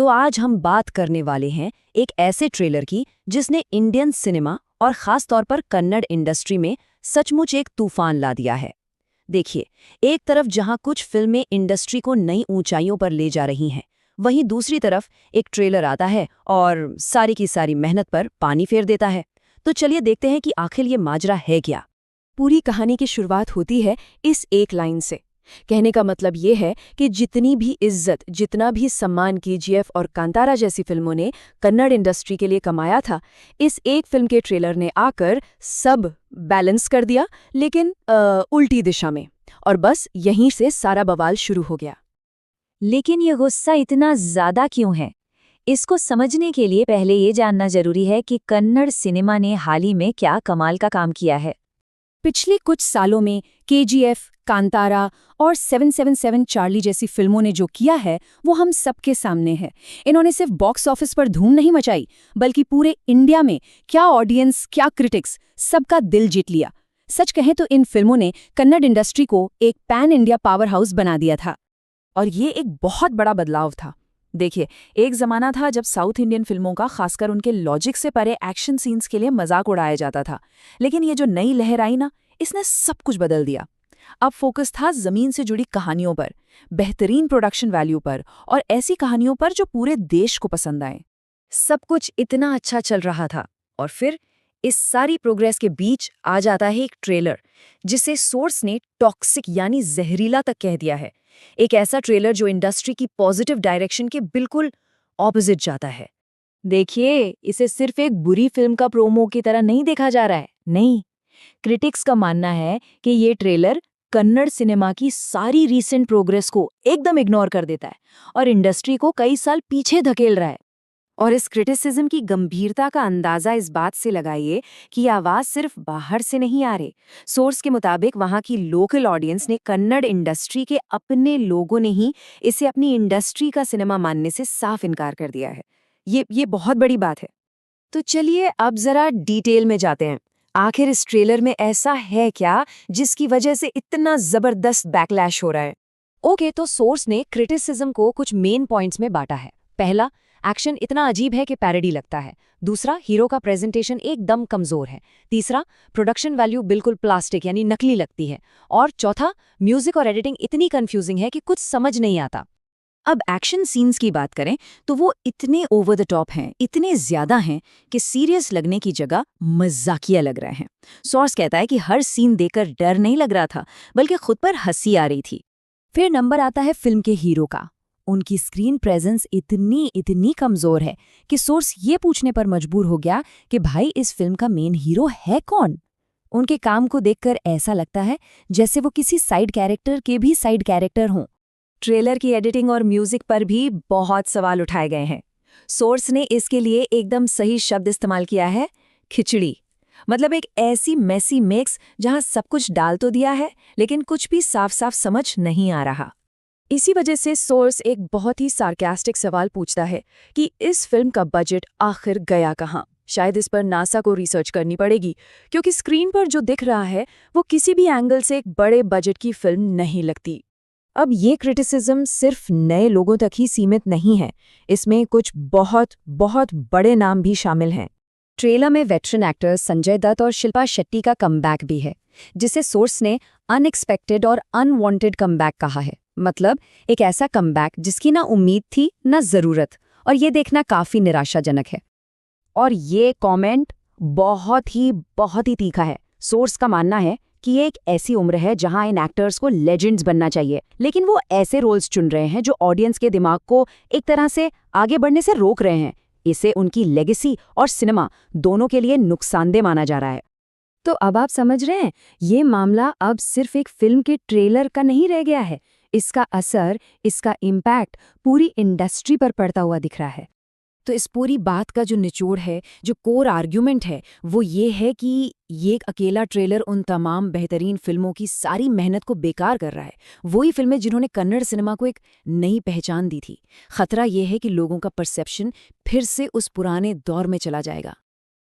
तो आज हम बात करने वाले हैं एक ऐसे ट्रेलर की जिसने इंडियन सिनेमा और ख़ास तौर पर कन्नड़ इंडस्ट्री में सचमुच एक तूफान ला दिया है। देखिए, एक तरफ जहां कुछ फिल्में इंडस्ट्री को नई ऊंचाइयों पर ले जा रही हैं, वहीं दूसरी तरफ एक ट्रेलर आता है और सारी की सारी मेहनत पर पानी फेर देता है। तो चलिए देखते हैं कि आखिर ये माजरा है क्या। पूरी कहानी की शुरुआत होती है इस एक लाइन से। कहने का मतलब ये है कि जितनी भी इज्जत, जितना भी सम्मान केजीएफ और कांतारा जैसी फिल्मों ने कन्नड़ इंडस्ट्री के लिए कमाया था, इस एक फिल्म के ट्रेलर ने आकर सब बैलेंस कर दिया, लेकिन उल्टी दिशा में। और बस यहीं से सारा बवाल शुरू हो गया। लेकिन ये गुस्सा इतना ज्यादा क्यों है? इसको समझने के लिए पहले ये जानना जरूरी है कि कन्नड़ सिनेमा ने हाल ही में क्या कमाल का काम किया है। पिछले कुछ सालों में केजीएफ, कांतारा और 777 चार्ली जैसी फिल्मों ने जो किया है वो हम सबके सामने है। इन्होंने सिर्फ बॉक्स ऑफिस पर धूम नहीं मचाई, बल्कि पूरे इंडिया में क्या ऑडियंस, क्या क्रिटिक्स, सबका दिल जीत लिया। सच कहें तो इन फिल्मों ने कन्नड़ इंडस्ट्री को एक पैन इंडिया पावर हाउस बना दिया था। और ये एक बहुत बड़ा बदलाव था। देखिए, एक जमाना था जब साउथ इंडियन फिल्मों का, खासकर उनके लॉजिक से परे एक्शन सीन्स के लिए मजाक उड़ाया जाता था। लेकिन ये जो नई लहर आई ना, इसने सब कुछ बदल दिया। अब फोकस था जमीन से जुड़ी कहानियों पर, बेहतरीन प्रोडक्शन वैल्यू पर और ऐसी कहानियों पर जो पूरे देश को पसंद आए। सब कुछ इतना अच्छा चल रहा था और फिर इस सारी प्रोग्रेस के बीच आ जाता है एक ट्रेलर जिसे सोर्स ने टॉक्सिक यानी जहरीला तक कह दिया है। एक ऐसा ट्रेलर जो इंडस्ट्री की पॉजिटिव डायरेक्शन के बिल्कुल ऑपोजिट जाता है। देखिए, इसे सिर्फ एक बुरी फिल्म का प्रोमो की तरह नहीं देखा जा रहा है। नहीं, क्रिटिक्स का मानना है कि ये ट्रेलर कन्नड़ सिनेमा की सारी रीसेंट प्रोग्रेस को एकदम इग्नोर कर देता है और इंडस्ट्री को कई साल पीछे धकेल रहा है। और इस क्रिटिसिज्म की गंभीरता का अंदाजा इस बात से लगाइए कि आवाज सिर्फ बाहर से नहीं आ रही। सोर्स के मुताबिक वहां की लोकल ऑडियंस ने, कन्नड़ इंडस्ट्री के अपने लोगों ने ही इसे अपनी इंडस्ट्री का सिनेमा मानने से साफ इनकार कर दिया है। ये बहुत बड़ी बात है। तो चलिए अब जरा डिटेल में जाते हैं। आखिर इस ट्रेलर में ऐसा है क्या जिसकी वजह से इतना जबरदस्त बैकलैश हो रहा है? ओके, तो सोर्स ने क्रिटिसिज्म को कुछ मेन पॉइंट्स में बांटा है। पहला, एक्शन इतना अजीब है कि पैरोडी लगता है। दूसरा, हीरो का प्रेजेंटेशन एकदम कमजोर है। तीसरा, प्रोडक्शन वैल्यू बिल्कुल प्लास्टिक यानी नकली लगती है। और चौथा, म्यूजिक और एडिटिंग इतनी कंफ्यूजिंग है कि कुछ समझ नहीं आता। अब एक्शन सीन्स की बात करें तो वो इतने ओवर द टॉप हैं, इतने ज्यादा हैं कि सीरियस लगने की जगह मजाकिया लग रहे हैं। सोर्स कहता है कि हर सीन देखकर डर नहीं लग रहा था, बल्कि खुद पर हंसी आ रही थी। फिर नंबर आता है फिल्म के हीरो का। उनकी स्क्रीन प्रेजेंस इतनी कमजोर है कि सोर्स ये पूछने पर मजबूर हो गया कि भाई इस फिल्म का मेन हीरो है कौन। उनके काम को देखकर ऐसा लगता है जैसे वो किसी साइड कैरेक्टर के भी साइड कैरेक्टर हों। ट्रेलर की एडिटिंग और म्यूजिक पर भी बहुत सवाल उठाए गए हैं। सोर्स ने इसके लिए एकदम सही शब्द इस्तेमाल किया है, खिचड़ी। मतलब एक ऐसी मैसी मिक्स जहां सब कुछ डाल तो दिया है लेकिन कुछ भी साफ साफ समझ नहीं आ रहा। इसी वजह से सोर्स एक बहुत ही सार्कास्टिक सवाल पूछता है कि इस फिल्म का बजट आखिर गया कहाँ। शायद इस पर नासा को रिसर्च करनी पड़ेगी, क्योंकि स्क्रीन पर जो दिख रहा है वो किसी भी एंगल से एक बड़े बजट की फिल्म नहीं लगती। अब ये क्रिटिसिज्म सिर्फ नए लोगों तक ही सीमित नहीं है, इसमें कुछ बहुत बहुत बड़े नाम भी शामिल हैं। ट्रेलर में वेटरन एक्टर्स संजय दत्त और शिल्पा शेट्टी का कमबैक भी है, जिसे सोर्स ने अनएक्सपेक्टेड और अनवांटेड कमबैक कहा है। मतलब एक ऐसा कमबैक जिसकी ना उम्मीद थी ना जरूरत, और ये देखना काफी निराशाजनक है। और ये कमेंट बहुत ही तीखा है। सोर्स का मानना है कि ये एक ऐसी उम्र है जहां इन एक्टर्स को लेजेंड्स बनना चाहिए, लेकिन वो ऐसे रोल्स चुन रहे हैं जो ऑडियंस के दिमाग को एक तरह से आगे बढ़ने से रोक रहे हैं। इसे उनकी लेगेसी और सिनेमा दोनों के लिए नुकसानदेह माना जा रहा है। तो अब आप समझ रहे हैं, ये मामला अब सिर्फ एक फिल्म के ट्रेलर का नहीं रह गया है। इसका असर, इसका इम्पैक्ट पूरी इंडस्ट्री पर पड़ता हुआ दिख रहा है। तो इस पूरी बात का जो निचोड़ है, जो कोर आर्ग्यूमेंट है, वो ये है कि ये एक अकेला ट्रेलर उन तमाम बेहतरीन फिल्मों की सारी मेहनत को बेकार कर रहा है। वही फिल्में जिन्होंने कन्नड़ सिनेमा को एक नई पहचान दी थी। खतरा ये है कि लोगों का परसेप्शन फिर से उस पुराने दौर में चला जाएगा।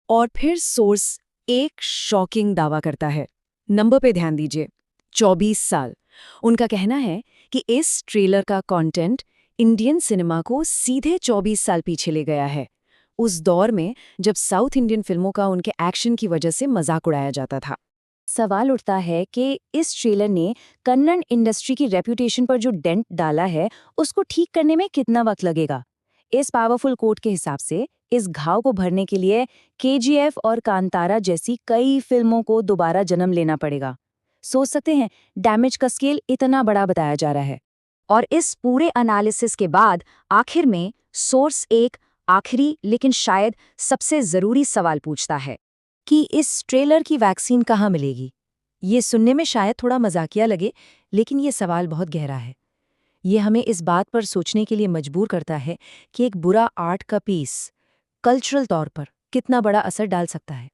और फिर सोर्स एक शॉकिंग दावा करता है। नंबर पे ध्यान दीजिए, 24 साल। उनका कहना है कि इस ट्रेलर का कंटेंट इंडियन सिनेमा को सीधे 24 साल पीछे ले गया है, उस दौर में जब साउथ इंडियन फिल्मों का उनके एक्शन की वजह से मजाक उड़ाया जाता था। सवाल उठता है कि इस ट्रेलर ने कन्नड़ इंडस्ट्री की रेपुटेशन पर जो डेंट डाला है उसको ठीक करने में कितना वक्त लगेगा। इस पावरफुल कोट के हिसाब से इस घाव को भरने के लिए केजीएफ और कांतारा जैसी कई फिल्मों को दोबारा जन्म लेना पड़ेगा। सोच सकते हैं डैमेज का स्केल इतना बड़ा बताया जा रहा है। और इस पूरे एनालिसिस के बाद आखिर में सोर्स एक आखिरी लेकिन शायद सबसे जरूरी सवाल पूछता है कि इस ट्रेलर की वैक्सीन कहाँ मिलेगी। ये सुनने में शायद थोड़ा मजाकिया लगे, लेकिन ये सवाल बहुत गहरा है। ये हमें इस बात पर सोचने के लिए मजबूर करता है कि एक बुरा आर्ट का पीस कल्चरल तौर पर कितना बड़ा असर डाल सकता है।